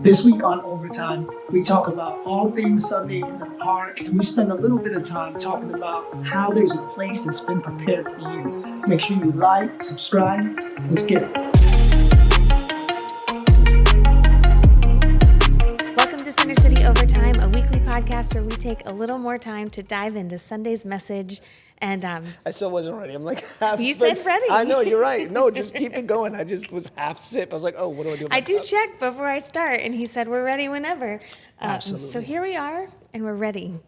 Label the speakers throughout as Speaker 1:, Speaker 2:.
Speaker 1: This week on Overtime, we talk about all things Sunday in the park, and we spend a little bit of time talking about how there's a place that's been prepared for you. Make sure you like, subscribe. Let's get it.
Speaker 2: Welcome to Center City Overtime, a weekly podcast where we take a little more time to dive into Sunday's message. And
Speaker 3: I still wasn't ready. I'm like half.
Speaker 2: You said ready.
Speaker 3: I know, you're right. No, just keep it going. I just was half sip. I was like, oh, what do I do?
Speaker 2: I do check before I start, and he said we're ready whenever.
Speaker 3: Absolutely.
Speaker 2: So here we are, and we're ready.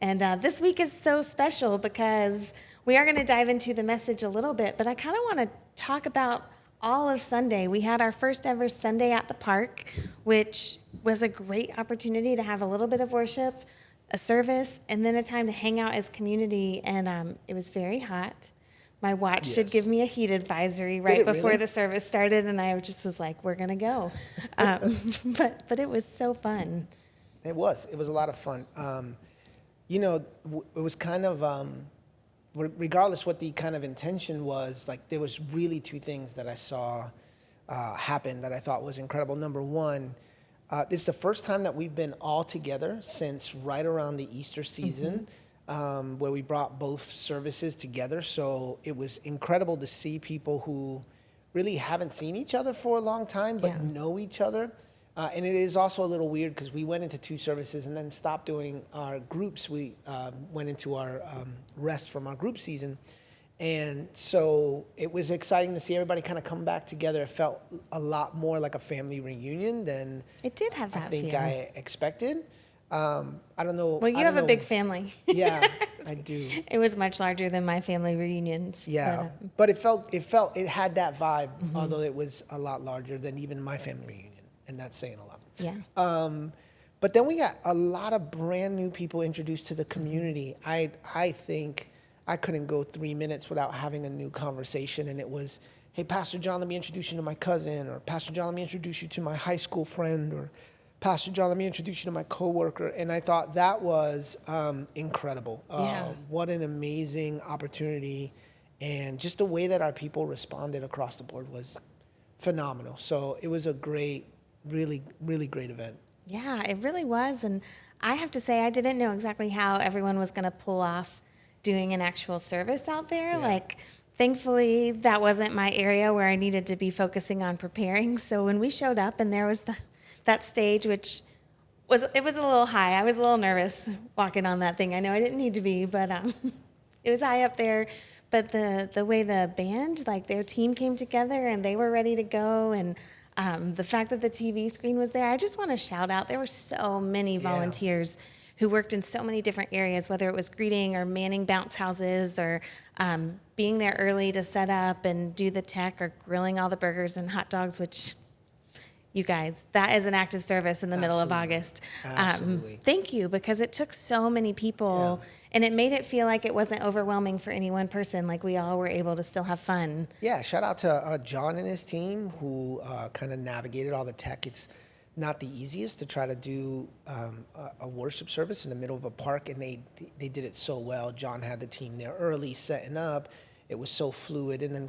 Speaker 2: And this week is so special because we are going to dive into the message a little bit, but I kind of want to talk about all of Sunday. We had our first ever Sunday at the park, which was a great opportunity to have a little bit of worship, a service, and then a time to hang out as community. And it was very hot. My watch did give me a heat advisory right before the service started, and I just was like, we're going to go. But it was so fun.
Speaker 3: It was a lot of fun. It was kind of, regardless what the kind of intention was, like there was really two things that I saw happen that I thought was incredible. Number one, it's the first time that we've been all together since right around the Easter season, where we brought both services together. So it was incredible to see people who really haven't seen each other for a long time, but know each other. And it is also a little weird because we went into two services and then stopped doing our groups. We went into our rest from our group season. And so it was exciting to see everybody kind of come back together. It felt a lot more like a family reunion than
Speaker 2: it did have that
Speaker 3: I think
Speaker 2: feel.
Speaker 3: I expected. I don't know.
Speaker 2: Well, you have a big family.
Speaker 3: Yeah, I do.
Speaker 2: It was much larger than my family reunions.
Speaker 3: Yeah, but it had that vibe, although it was a lot larger than even my family reunion, and that's saying a lot.
Speaker 2: Yeah.
Speaker 3: But then we got a lot of brand new people introduced to the community. I think I couldn't go 3 minutes without having a new conversation, and it was, hey, Pastor John, let me introduce you to my cousin, or Pastor John, let me introduce you to my high school friend, or Pastor John, let me introduce you to my coworker. And I thought that was incredible. What an amazing opportunity, and just the way that our people responded across the board was phenomenal. So it was a great, really, really great event.
Speaker 2: Yeah, it really was. And I have to say, I didn't know exactly how everyone was going to pull off doing an actual service out there. Like, thankfully, that wasn't my area where I needed to be focusing on preparing. So when we showed up and there was that stage, which was a little high. I was a little nervous walking on that thing. I know I didn't need to be, but it was high up there. But the way the band, like their team came together and they were ready to go, and the fact that the TV screen was there, I just want to shout out. There were so many volunteers who worked in so many different areas, whether it was greeting or manning bounce houses or being there early to set up and do the tech or grilling all the burgers and hot dogs, which, you guys, that is an active service in the middle of August.
Speaker 3: Absolutely.
Speaker 2: Thank you, because it took so many people, and it made it feel like it wasn't overwhelming for any one person. Like, we all were able to still have fun.
Speaker 3: Yeah, shout out to John and his team who kind of navigated all the tech. It's not the easiest to try to do a worship service in the middle of a park, and they did it so well. John had the team there early, setting up. It was so fluid, and then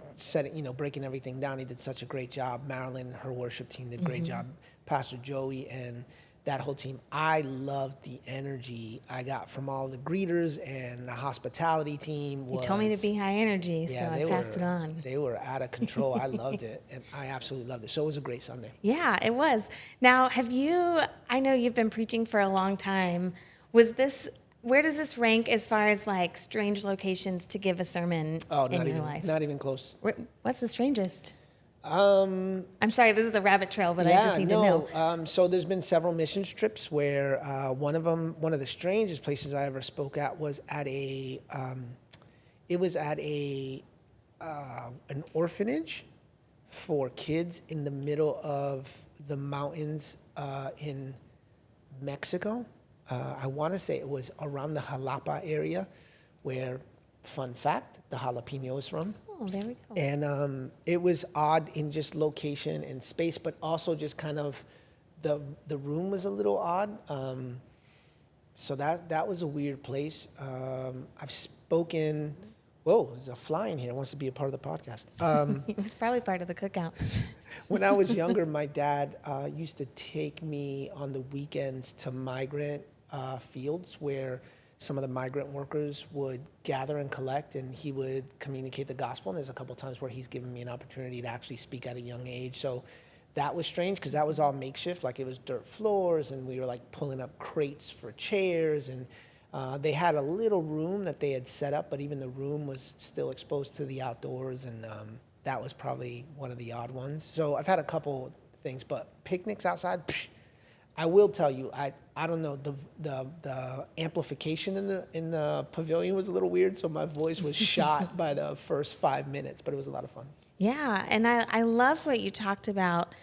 Speaker 3: breaking everything down. He did such a great job. Marilyn, her worship team, did a great job. Pastor Joey and that whole team. I loved the energy I got from all the greeters, and the hospitality team.
Speaker 2: You told me to be high energy, so I passed it on.
Speaker 3: They were out of control. I loved it, and I absolutely loved it. So it was a great Sunday.
Speaker 2: Yeah, it was. Now, I know you've been preaching for a long time. Where does this rank as far as like strange locations to give a sermon in your life?
Speaker 3: Not even close.
Speaker 2: What's the strangest? I'm sorry, this is a rabbit trail, but I just need to know.
Speaker 3: So there's been several missions trips where one of the strangest places I ever spoke at was at an orphanage for kids in the middle of the mountains in Mexico. I want to say it was around the Jalapa area, where, fun fact, the jalapeno is from.
Speaker 2: Oh, there we go.
Speaker 3: And it was odd in just location and space, but also just kind of the room was a little odd. So that was a weird place. I've spoken Whoa, there's a fly in here. Wants to be a part of the podcast.
Speaker 2: It was probably part of the cookout.
Speaker 3: When I was younger, my dad used to take me on the weekends to migrant fields where some of the migrant workers would gather and collect, and he would communicate the gospel. And there's a couple times where he's given me an opportunity to actually speak at a young age. So that was strange because that was all makeshift. Like, it was dirt floors, and we were like pulling up crates for chairs, and they had a little room that they had set up, but even the room was still exposed to the outdoors, and that was probably one of the odd ones. So I've had a couple things, but picnics outside, I will tell you, I don't know, the amplification in the pavilion was a little weird, so my voice was shot by the first 5 minutes, but it was a lot of fun.
Speaker 2: Yeah, and I love what you talked about,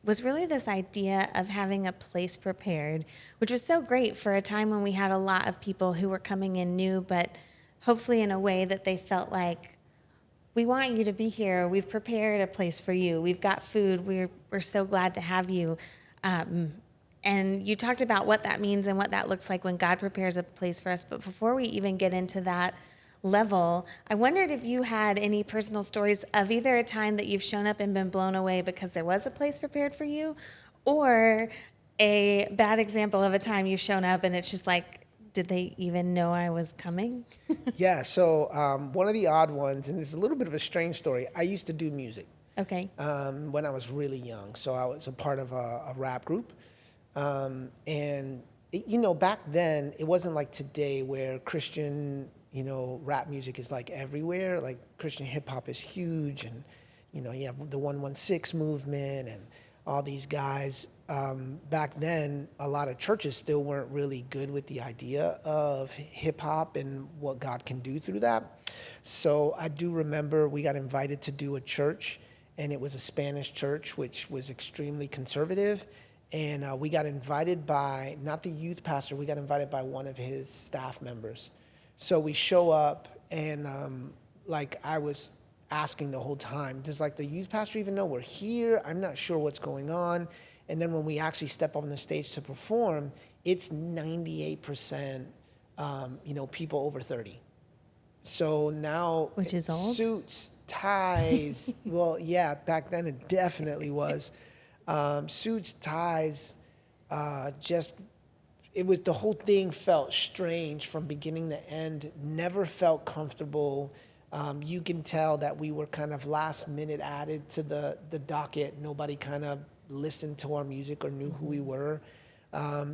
Speaker 2: was really this idea of having a place prepared, which was so great for a time when we had a lot of people who were coming in new, but hopefully in a way that they felt like, we want you to be here. We've prepared a place for you. We've got food. We're so glad to have you. And you talked about what that means and what that looks like when God prepares a place for us. But before we even get into that level, I wondered if you had any personal stories of either a time that you've shown up and been blown away because there was a place prepared for you, or a bad example of a time you've shown up and it's just like, did they even know I was coming?
Speaker 3: Yeah, so one of the odd ones, and it's a little bit of a strange story. I used to do music.
Speaker 2: Okay.
Speaker 3: When I was really young. So I was a part of a rap group. Back then, it wasn't like today where Christian, rap music is like everywhere. Like, Christian hip hop is huge, and, you have the 116 movement and all these guys. Back then, a lot of churches still weren't really good with the idea of hip hop and what God can do through that. So I do remember we got invited to do a church, and it was a Spanish church, which was extremely conservative. And we got invited by, not the youth pastor, we got invited by one of his staff members. So we show up, and I was asking the whole time, does the youth pastor even know we're here? I'm not sure what's going on. And then when we actually step on the stage to perform, it's 98%, people over 30. So now,
Speaker 2: which is old.
Speaker 3: Suits, ties. Well, yeah, back then it definitely was. Suits, ties, the whole thing felt strange from beginning to end. Never felt comfortable. You can tell that we were kind of last minute added to the docket. Nobody kind of listened to our music or knew who we were.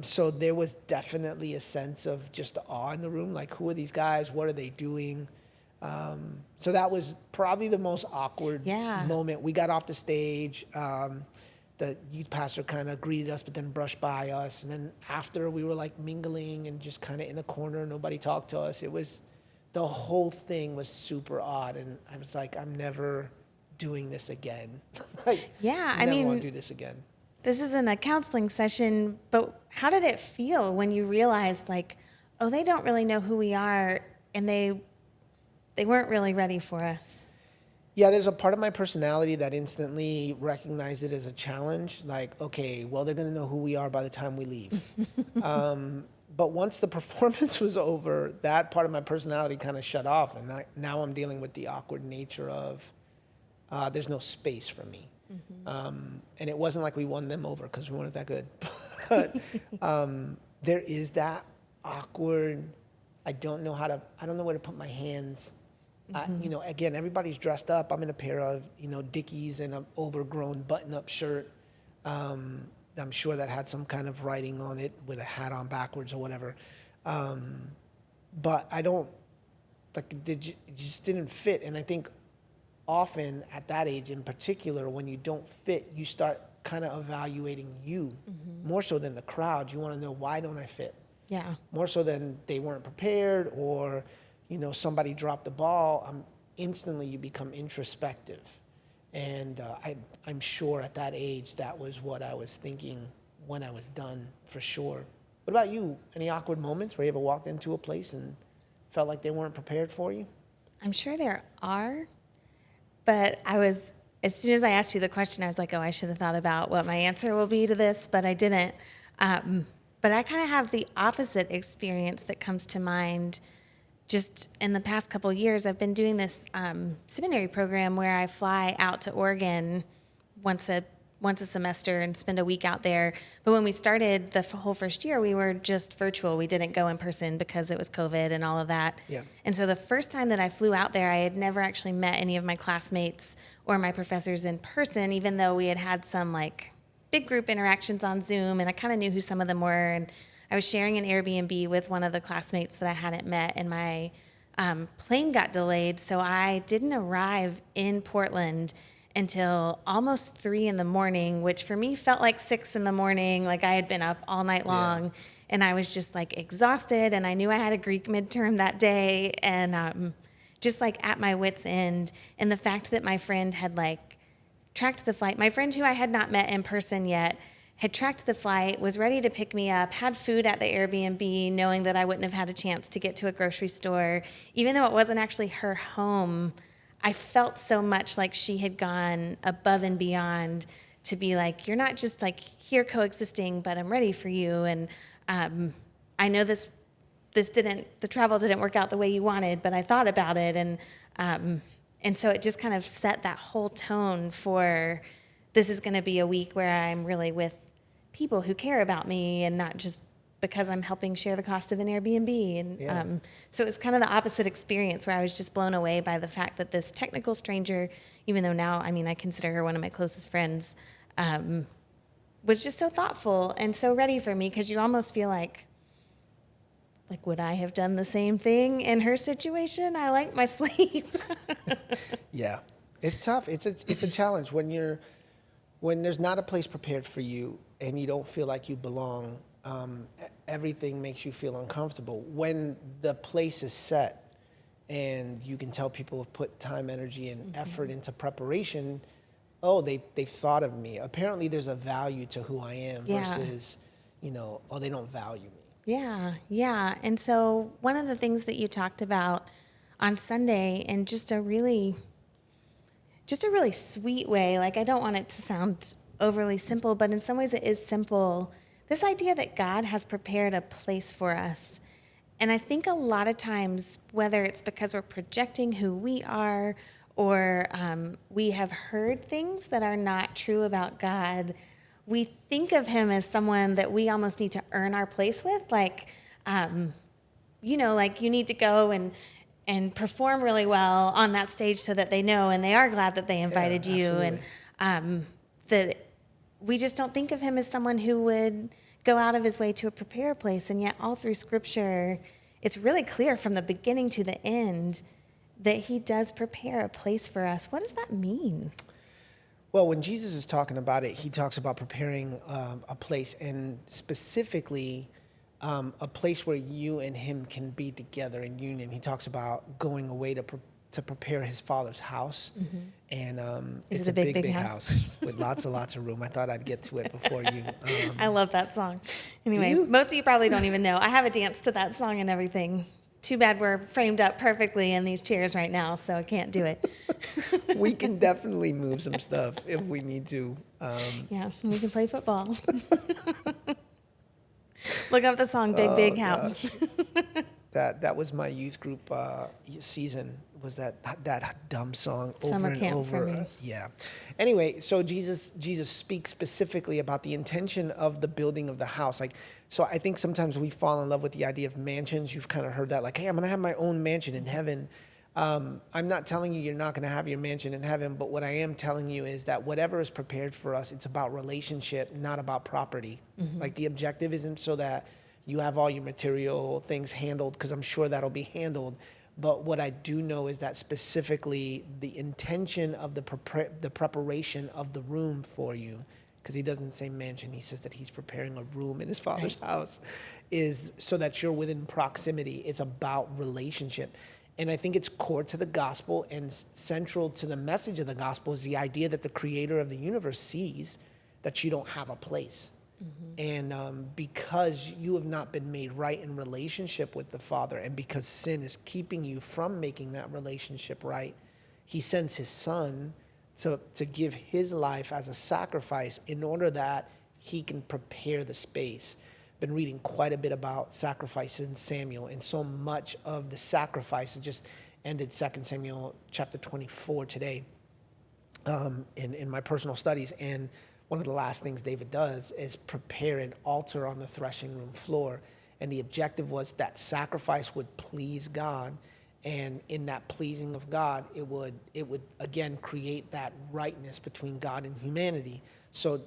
Speaker 3: So there was definitely a sense of just awe in the room. Like, who are these guys? What are they doing? So that was probably the most awkward moment. We got off the stage. The youth pastor kind of greeted us, but then brushed by us. And then after, we were mingling and just kind of in a corner. Nobody talked to us. The whole thing was super odd. And I was like, I'm never doing this again. I never want to do this again.
Speaker 2: This isn't a counseling session, but how did it feel when you realized, they don't really know who we are, and they weren't really ready for us?
Speaker 3: Yeah, there's a part of my personality that instantly recognized it as a challenge. Okay, well, they're going to know who we are by the time we leave. But once the performance was over, that part of my personality kind of shut off. And now I'm dealing with the awkward nature of there's no space for me. Mm-hmm. And it wasn't like we won them over because we weren't that good. But there is that awkward, I don't know where to put my hands. Mm-hmm. Again, everybody's dressed up. I'm in a pair of, Dickies and an overgrown button-up shirt. I'm sure that had some kind of writing on it with a hat on backwards or whatever. But I don't, it just didn't fit. And I think often at that age in particular, when you don't fit, you start kind of evaluating you more so than the crowd. You want to know, why don't I fit?
Speaker 2: Yeah.
Speaker 3: More so than they weren't prepared, or somebody dropped the ball. Instantly you become introspective. And I'm sure at that age that was what I was thinking when I was done, for sure. What about you? Any awkward moments where you ever walked into a place and felt like they weren't prepared for you?
Speaker 2: I'm sure there are, but as soon as I asked you the question, I was like, I should have thought about what my answer will be to this, but I didn't. But I kind of have the opposite experience that comes to mind just in the past couple of years, I've been doing this seminary program where I fly out to Oregon once a semester and spend a week out there. But when we started the whole first year, we were just virtual. We didn't go in person because it was COVID and all of that.
Speaker 3: Yeah.
Speaker 2: And so the first time that I flew out there, I had never actually met any of my classmates or my professors in person, even though we had had some like big group interactions on Zoom, and I kind of knew who some of them were. And I was sharing an Airbnb with one of the classmates that I hadn't met, and my plane got delayed, so I didn't arrive in Portland until almost 3 a.m, which for me felt like 6 a.m, like I had been up all night long. And I was just like exhausted, and I knew I had a Greek midterm that day, and just like at my wit's end. And the fact that my friend had like tracked the flight, my friend who I had not met in person yet, had tracked the flight, was ready to pick me up, had food at the Airbnb, knowing that I wouldn't have had a chance to get to a grocery store. Even though it wasn't actually her home, I felt so much like she had gone above and beyond to be like, you're not just like here coexisting, but I'm ready for you. And I know the travel didn't work out the way you wanted, but I thought about it. And so it just kind of set that whole tone for this is going to be a week where I'm really with people who care about me and not just because I'm helping share the cost of an Airbnb. And so it was kind of the opposite experience where I was just blown away by the fact that this technical stranger, even though now, I mean, I consider her one of my closest friends, was just so thoughtful and so ready for me, because you almost feel like, would I have done the same thing in her situation? I like my sleep.
Speaker 3: Yeah, it's tough. It's a challenge when there's not a place prepared for you and you don't feel like you belong. Everything makes you feel uncomfortable. When the place is set and you can tell people have put time, energy, and effort into preparation, they've thought of me. Apparently there's a value to who I am versus, they don't value me.
Speaker 2: Yeah. And so one of the things that you talked about on Sunday, in just a really sweet way, like I don't want it to sound overly simple, but in some ways it is simple. This idea that God has prepared a place for us. And I think a lot of times, whether it's because we're projecting who we are or we have heard things that are not true about God, we think of him as someone that we almost need to earn our place with. Like, like you need to go and perform really well on that stage so that they know and they are glad that they invited you.
Speaker 3: Absolutely.
Speaker 2: And that we just don't think of him as someone who would go out of his way to prepare a place. And yet all through Scripture, it's really clear from the beginning to the end that he does prepare a place for us. What does that mean?
Speaker 3: Well, when Jesus is talking about it, he talks about preparing a place, and specifically a place where you and him can be together in union. He talks about going away to prepare his Father's house. And it's a big house with lots of room. I thought I'd get to it before you.
Speaker 2: I love that song. Anyway, most of you probably don't even know. I have a dance to that song and everything. Too bad we're framed up perfectly in these chairs right now, so I can't do it.
Speaker 3: We can definitely move some stuff if we need to.
Speaker 2: Yeah, we can play football. Look up the song Big House.
Speaker 3: That was my youth group season, was that dumb song over
Speaker 2: Summer
Speaker 3: and
Speaker 2: camp
Speaker 3: over.
Speaker 2: for me.
Speaker 3: Yeah. Anyway, so Jesus speaks specifically about the intention of the building of the house. So I think sometimes we fall in love with the idea of mansions. You've kind of heard that, like, hey, I'm going to have my own mansion in heaven. I'm not telling you you're not going to have your mansion in heaven, but what I am telling you is that whatever is prepared for us, it's about relationship, not about property. Like, the objective isn't so that you have all your material things handled, because I'm sure that'll be handled. But what I do know is that specifically the intention of the preparation of the room for you, because he doesn't say mansion, he says that he's preparing a room in his Father's house, is so that you're within proximity. It's about relationship. And I think it's core to the gospel, and central to the message of the gospel is the idea that the creator of the universe sees that you don't have a place. And because you have not been made right in relationship with the Father, and because sin is keeping you from making that relationship right, he sends his Son to give his life as a sacrifice in order that he can prepare the space. been reading quite a bit about sacrifice in Samuel, and so much of the sacrifice, it just ended 2 Samuel chapter 24 today in my personal studies. And one of the last things David does is prepare an altar on the threshing room floor. And the objective was that sacrifice would please God. And in that pleasing of God, it would again create that rightness between God and humanity. So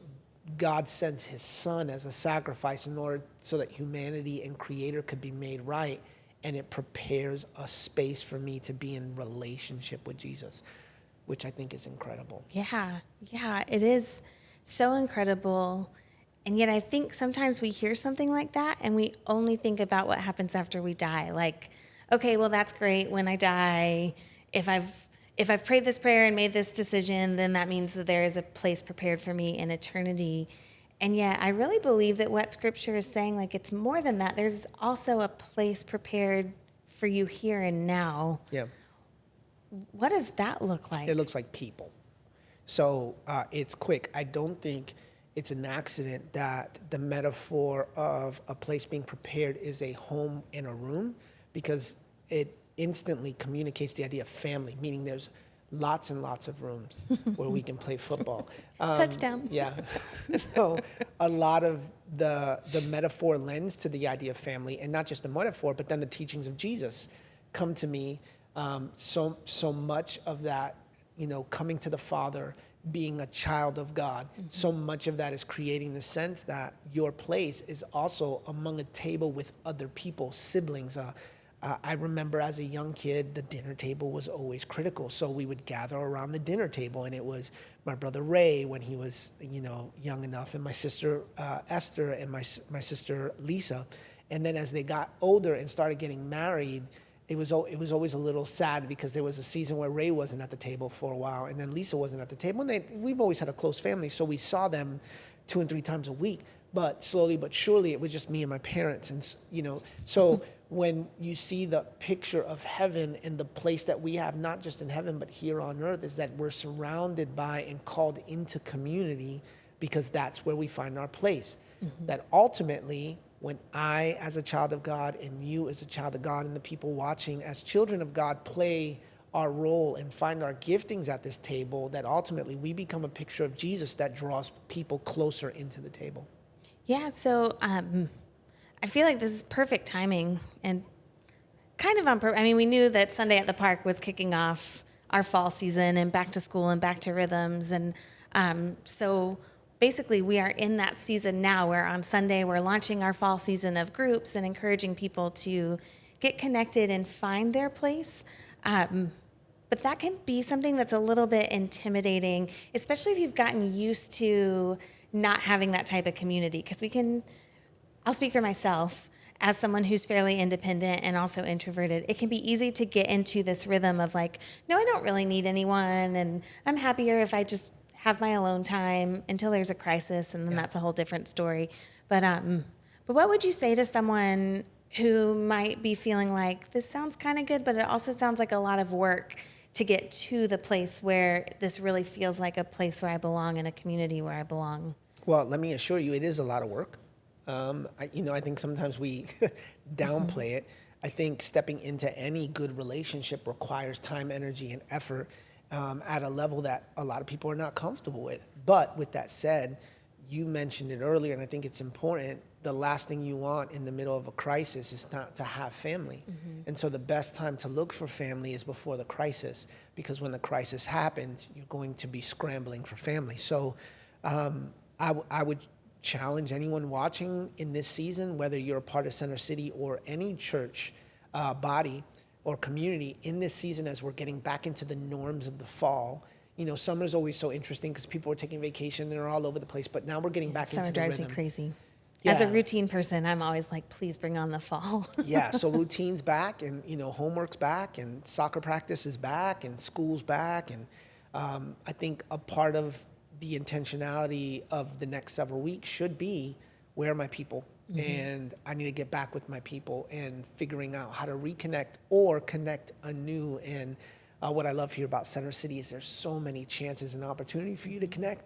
Speaker 3: God sends his son as a sacrifice in order so that humanity and creator could be made right. And it prepares a space for me to be in relationship with Jesus, which I think is incredible.
Speaker 2: Yeah, it is so incredible. And yet I think sometimes we hear something like that and we only think about what happens after we die. Like, okay, well, that's great when I die. If I've prayed this prayer and made this decision, then that means that there is a place prepared for me in eternity. And yet I really believe that what Scripture is saying, like, it's more than that. There's also a place prepared for you here and now.
Speaker 3: Yeah.
Speaker 2: What does that look like?
Speaker 3: It looks like people. So it's quick. I don't think it's an accident that the metaphor of a place being prepared is a home in a room, because it instantly communicates the idea of family, meaning there's lots and lots of rooms where we can play football.
Speaker 2: Touchdown.
Speaker 3: Yeah. So a lot of the metaphor lends to the idea of family, and not just the metaphor, but then the teachings of Jesus come to me. So much of that, coming to the Father, being a child of God, so much of that is creating the sense that your place is also among a table with other people, siblings. I remember as a young kid, the dinner table was always critical. So we would gather around the dinner table, and it was my brother Ray when he was, young enough, and my sister Esther, and my sister Lisa. And then as they got older and started getting married, it was always a little sad, because there was a season where Ray wasn't at the table for a while, and then Lisa wasn't at the table. And we've always had a close family, so we saw them 2 and 3 times a week. But slowly but surely, it was just me and my parents. And, so when you see the picture of heaven and the place that we have, not just in heaven, but here on earth, is that we're surrounded by and called into community, because that's where we find our place. That ultimately, when I, as a child of God, and you as a child of God, and the people watching as children of God, play our role and find our giftings at this table, that ultimately we become a picture of Jesus that draws people closer into the table.
Speaker 2: Yeah, so I feel like this is perfect timing, and kind of on purpose. I mean, we knew that Sunday at the Park was kicking off our fall season and back to school and back to rhythms. And so basically we are in that season now, where on Sunday we're launching our fall season of groups and encouraging people to get connected and find their place. But that can be something that's a little bit intimidating, especially if you've gotten used to not having that type of community. Because I'll speak for myself as someone who's fairly independent and also introverted. It can be easy to get into this rhythm of like, no, I don't really need anyone, and I'm happier if I just have my alone time until there's a crisis, and then that's a whole different story. But what would you say to someone who might be feeling like, this sounds kind of good, but it also sounds like a lot of work to get to the place where this really feels like a place where I belong, in a community where I belong?
Speaker 3: Well, let me assure you, it is a lot of work. I think sometimes we downplay it. I think stepping into any good relationship requires time, energy, and effort at a level that a lot of people are not comfortable with. But with that said, you mentioned it earlier, and I think it's important. The last thing you want in the middle of a crisis is not to have family. And so the best time to look for family is before the crisis, because when the crisis happens, you're going to be scrambling for family. So I would challenge anyone watching in this season, whether you're a part of Center City or any church body or community in this season, as we're getting back into the norms of the fall. Summer's always so interesting because people are taking vacation and they're all over the place, but now we're getting back into the rhythm.
Speaker 2: Summer drives me crazy.
Speaker 3: Yeah.
Speaker 2: As a routine person, I'm always like, please bring on the fall.
Speaker 3: Yeah, so routine's back, and homework's back, and soccer practice is back, and school's back, and I think a part of the intentionality of the next several weeks should be, where are my people? And I need to get back with my people and figuring out how to reconnect or connect anew. And what I love here about Center City is there's so many chances and opportunity for you to connect.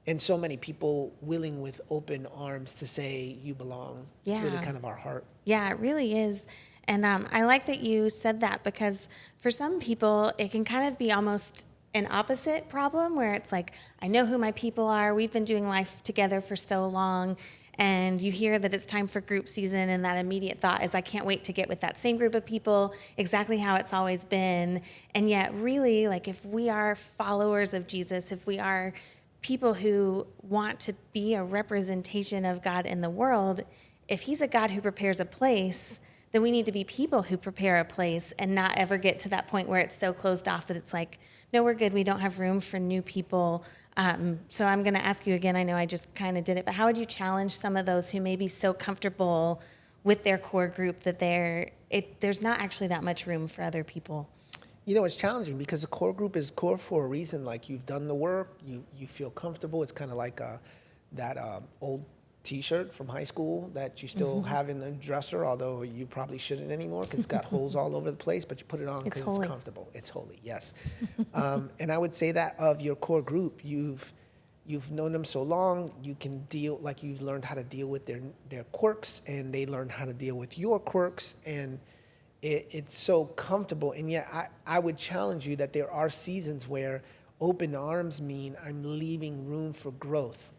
Speaker 3: and so many people willing with open arms to say you belong. It's really
Speaker 2: Yeah.
Speaker 3: kind of our heart.
Speaker 2: Yeah, it really is. And I like that you said that, because for some people, it can kind of be almost an opposite problem where it's like, I know who my people are. We've been doing life together for so long. And you hear that it's time for group season, and that immediate thought is, I can't wait to get with that same group of people, exactly how it's always been. And yet, really, like, if we are followers of Jesus, if we are people who want to be a representation of God in the world, if he's a God who prepares a place, then we need to be people who prepare a place and not ever get to that point where it's so closed off that it's like, no, we're good. We don't have room for new people. So I'm going to ask you again. I know I just kind of did it, but how would you challenge some of those who may be so comfortable with their core group that there's not actually that much room for other people?
Speaker 3: You know, it's challenging because the core group is core for a reason. Like, you've done the work, you feel comfortable. It's kind of like that old T-shirt from high school that you still have in the dresser, although you probably shouldn't anymore because it's got holes all over the place, but you put it on because it's comfortable. It's holy, yes. And I would say that of your core group, you've known them so long, you can deal, like, you've learned how to deal with their quirks, and they learn how to deal with your quirks, and it's so comfortable. And yet I would challenge you that there are seasons where open arms mean I'm leaving room for growth.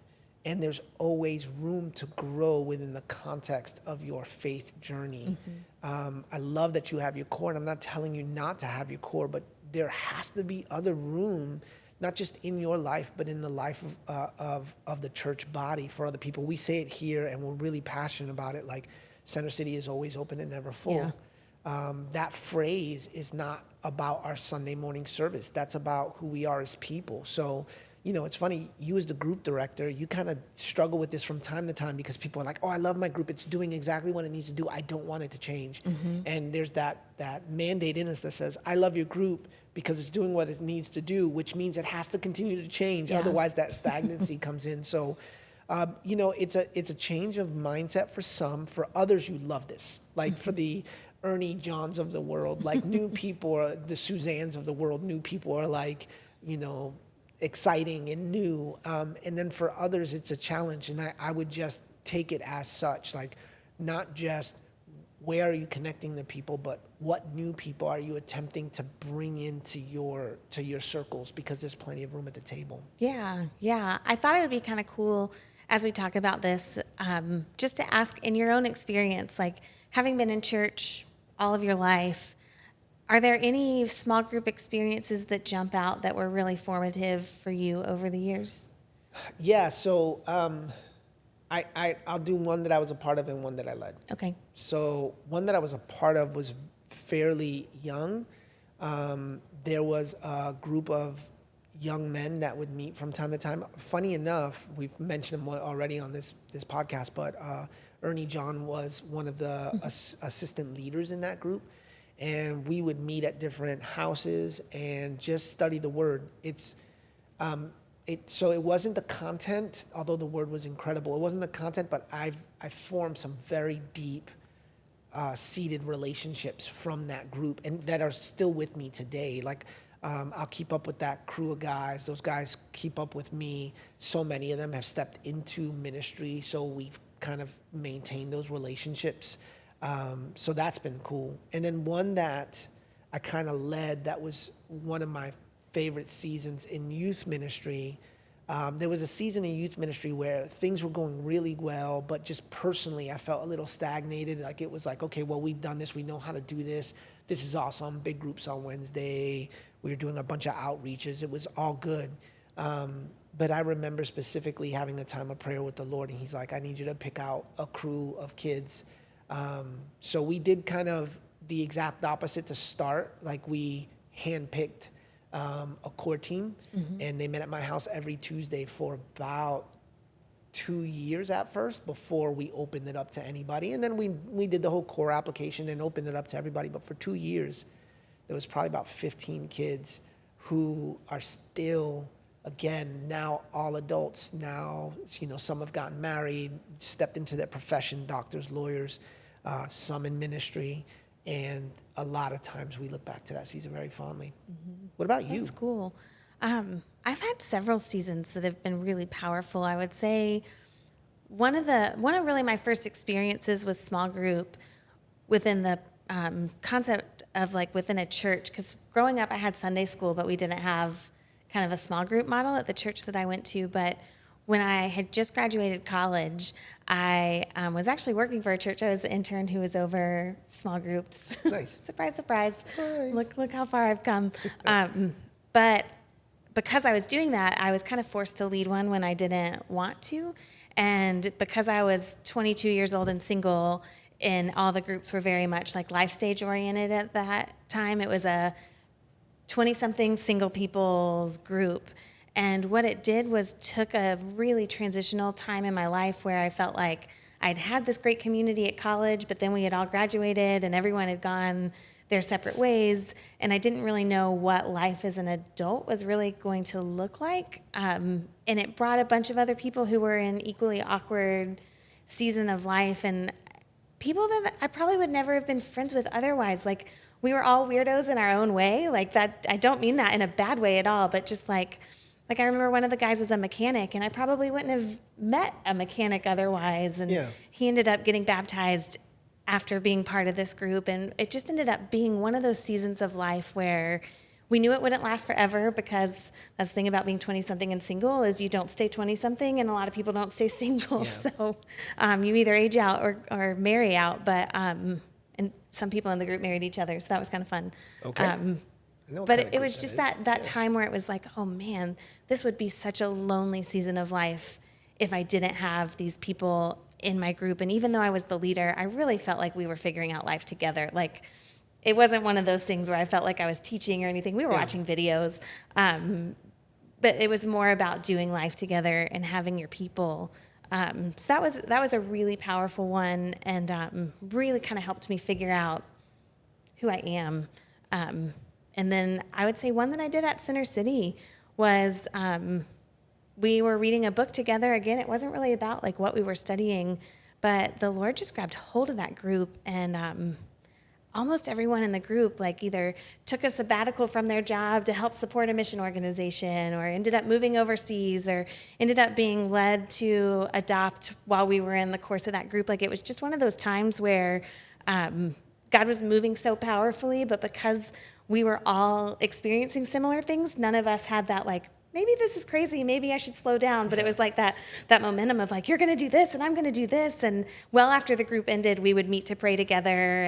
Speaker 3: And there's always room to grow within the context of your faith journey. I love that you have your core, and I'm not telling you not to have your core, but there has to be other room, not just in your life, but in the life of the church body for other people. We say it here, and we're really passionate about it, like, Center City is always open and never full. Yeah. That phrase is not about our Sunday morning service. That's about who we are as people. So, you know, it's funny, you as the group director, you kind of struggle with this from time to time because people are like, oh, I love my group. It's doing exactly what it needs to do. I don't want it to change. And there's that mandate in us that says, I love your group because it's doing what it needs to do, which means it has to continue to change. Yeah. Otherwise, that stagnancy comes in. So, you know, it's a change of mindset for some. For others, you love this. Like, for the Ernie Johns of the world, like, new people, or the Suzannes of the world, new people are like, you know, exciting and new. And then for others, it's a challenge. And I would just take it as such, like, not just where are you connecting the people, but what new people are you attempting to bring into your circles, because there's plenty of room at the table.
Speaker 2: Yeah. I thought it would be kind of cool as we talk about this, just to ask, in your own experience, like, having been in church all of your life, are there any small group experiences that jump out that were really formative for you over the years?
Speaker 3: Yeah, so I'll do one that I was a part of and one that I led.
Speaker 2: Okay.
Speaker 3: So one that I was a part of was fairly young. There was a group of young men that would meet from time to time. Funny enough, we've mentioned him already on this podcast, but Ernie John was one of the assistant leaders in that group. And we would meet at different houses and just study the word. So it wasn't the content, although the word was incredible. It wasn't the content, but I formed some very deep seated relationships from that group, and that are still with me today. Like, I'll keep up with that crew of guys. Those guys keep up with me. So many of them have stepped into ministry, so we've kind of maintained those relationships. So that's been cool. And then one that I kind of led, that was one of my favorite seasons in youth ministry. There was a season in youth ministry where things were going really well, but just personally, I felt a little stagnated. Like, it was like, okay, well, we've done this. We know how to do this. This is awesome. Big groups on Wednesday. We were doing a bunch of outreaches. It was all good. But I remember specifically having a time of prayer with the Lord, and he's like, I need you to pick out a crew of kids. So we did kind of the exact opposite to start. Like, we handpicked a core team, and they met at my house every Tuesday for about 2 years at first before we opened it up to anybody. And then we did the whole core application and opened it up to everybody. But for 2 years, there was probably about 15 kids who are still, again, now all adults. Now, you know, some have gotten married, stepped into their profession, doctors, lawyers, some in ministry. And a lot of times we look back to that season very fondly. What about you?
Speaker 2: That's cool. I've had several seasons that have been really powerful. I would say one of really my first experiences with small group within the concept of like within a church, because growing up I had Sunday school, but we didn't have kind of a small group model at the church that I went to. But when I had just graduated college, I was actually working for a church. I was the intern who was over small groups.
Speaker 3: Nice.
Speaker 2: Surprise, surprise.
Speaker 3: Surprise.
Speaker 2: Look how far I've come. But because I was doing that, I was kind of forced to lead one when I didn't want to. And because I was 22 years old and single, and all the groups were very much like life stage oriented at that time, it was a 20-something single people's group. And what it did was took a really transitional time in my life where I felt like I'd had this great community at college, but then we had all graduated and everyone had gone their separate ways. And I didn't really know what life as an adult was really going to look like. And it brought a bunch of other people who were in equally awkward season of life and people that I probably would never have been friends with otherwise. Like, we were all weirdos in our own way. Like that, I don't mean that in a bad way at all, but just like I remember one of the guys was a mechanic, and I probably wouldn't have met a mechanic otherwise. And he ended up getting baptized after being part of this group. And it just ended up being one of those seasons of life where we knew it wouldn't last forever, because that's the thing about being 20-something and single is you don't stay 20-something, and a lot of people don't stay single. So you either age out or marry out. But and some people in the group married each other, so that was kind of fun.
Speaker 3: Okay.
Speaker 2: But it was just that time where it was like, oh man, this would be such a lonely season of life if I didn't have these people in my group. And even though I was the leader, I really felt like we were figuring out life together. Like, it wasn't one of those things where I felt like I was teaching or anything. We were watching videos. But it was more about doing life together and having your people. So that was a really powerful one, and really kind of helped me figure out who I am. And then I would say one that I did at Center City was we were reading a book together. Again, it wasn't really about like what we were studying, but the Lord just grabbed hold of that group, and almost everyone in the group like either took a sabbatical from their job to help support a mission organization, or ended up moving overseas, or ended up being led to adopt while we were in the course of that group. Like, it was just one of those times where God was moving so powerfully, but because we were all experiencing similar things, none of us had that like, maybe this is crazy, maybe I should slow down. But it was like that momentum of like, you're going to do this and I'm going to do this. And well, after the group ended, we would meet to pray together.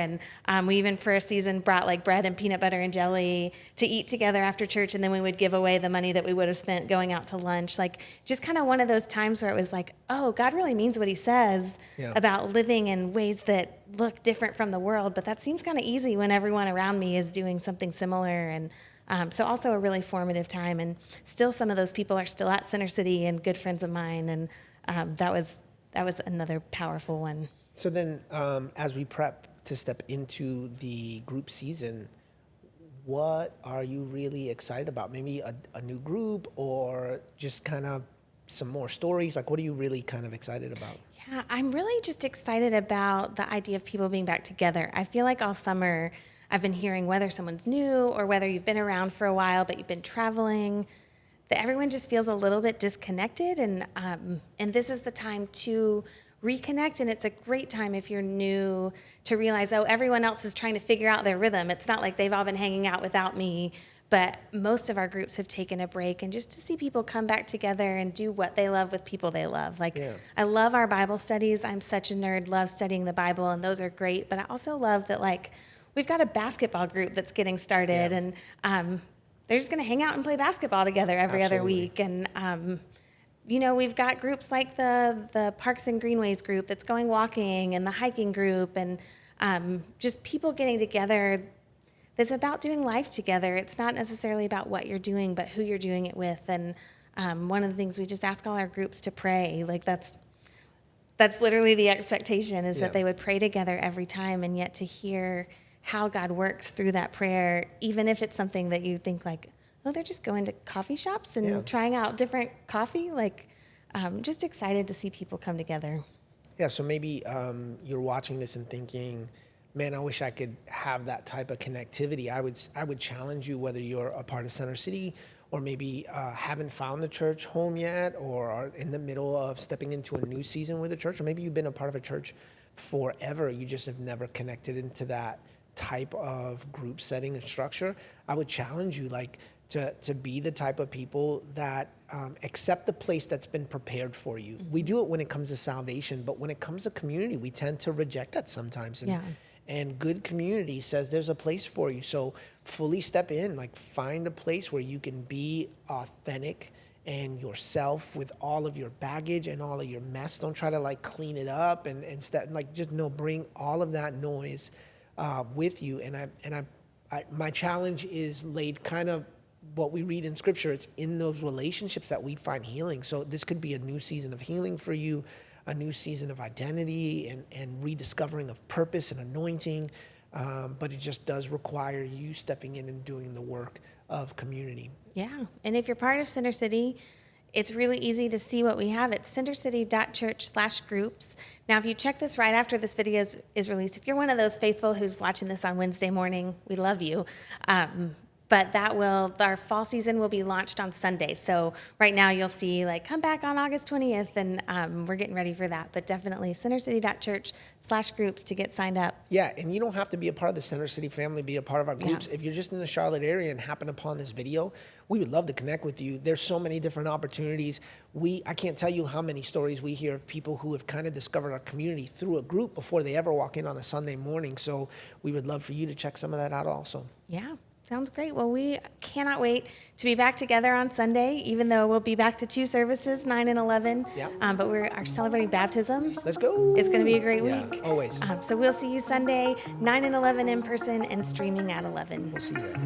Speaker 2: And we even for a season brought like bread and peanut butter and jelly to eat together after church. And then we would give away the money that we would have spent going out to lunch. Like, just kind of one of those times where it was like, oh, God really means what he says about living in ways that look different from the world. But that seems kind of easy when everyone around me is doing something similar. And so also a really formative time, and still some of those people are still at Center City and good friends of mine, and that was another powerful one.
Speaker 3: So then, as we prep to step into the group season, what are you really excited about? Maybe a new group, or just kind of some more stories? Like, what are you really kind of excited about?
Speaker 2: Yeah, I'm really just excited about the idea of people being back together. I feel like all summer I've been hearing, whether someone's new or whether you've been around for a while but you've been traveling, that everyone just feels a little bit disconnected, and this is the time to reconnect. And it's a great time if you're new to realize, oh, everyone else is trying to figure out their rhythm. It's not like they've all been hanging out without me, but most of our groups have taken a break, and just to see people come back together and do what they love with people they love. Like, I love our Bible studies. I'm such a nerd, love studying the Bible, and those are great. But I also love that, like, we've got a basketball group that's getting started, and they're just going to hang out and play basketball together every other week. And, we've got groups like the Parks and Greenways group that's going walking, and the hiking group, and just people getting together that's about doing life together. It's not necessarily about what you're doing, but who you're doing it with. And one of the things we just ask all our groups to pray, like that's literally the expectation, is that they would pray together every time, and yet to hear how God works through that prayer, even if it's something that you think like, oh, they're just going to coffee shops and trying out different coffee. Like, just excited to see people come together.
Speaker 3: Yeah, so maybe you're watching this and thinking, man, I wish I could have that type of connectivity. I would challenge you, whether you're a part of Center City or maybe haven't found the church home yet, or are in the middle of stepping into a new season with the church, or maybe you've been a part of a church forever, you just have never connected into that type of group setting and structure, I would challenge you to be the type of people that accept the place that's been prepared for you. We do it when it comes to salvation, but when it comes to community, we tend to reject that sometimes. And good community says there's a place for you. So fully step in, find a place where you can be authentic and yourself with all of your baggage and all of your mess. Don't try to clean it up and bring all of that noise with you. And my challenge is laid kind of what we read in scripture. It's in those relationships that we find healing. So this could be a new season of healing for you, a new season of identity and rediscovering of purpose and anointing. But it just does require you stepping in and doing the work of community.
Speaker 2: Yeah. And if you're part of Center City, it's really easy to see what we have at centercity.church/groups. Now, if you check this right after this video is released, if you're one of those faithful who's watching this on Wednesday morning, we love you. But our fall season will be launched on Sunday. So right now you'll see come back on August 20th, and we're getting ready for that. But definitely centercity.church/groups to get signed up.
Speaker 3: Yeah, and you don't have to be a part of the Center City family, be a part of our groups.
Speaker 2: Yeah.
Speaker 3: If you're just in the Charlotte area and happen upon this video, we would love to connect with you. There's so many different opportunities. I can't tell you how many stories we hear of people who have kind of discovered our community through a group before they ever walk in on a Sunday morning. So we would love for you to check some of that out also.
Speaker 2: Yeah. Sounds great. Well, we cannot wait to be back together on Sunday, even though we'll be back to 2 services, 9 and 11.
Speaker 3: Yeah.
Speaker 2: But we are celebrating baptism.
Speaker 3: Let's go.
Speaker 2: It's going to be a great week.
Speaker 3: Always.
Speaker 2: So we'll see you Sunday, 9 and 11 in person and streaming at 11.
Speaker 3: We'll see you there.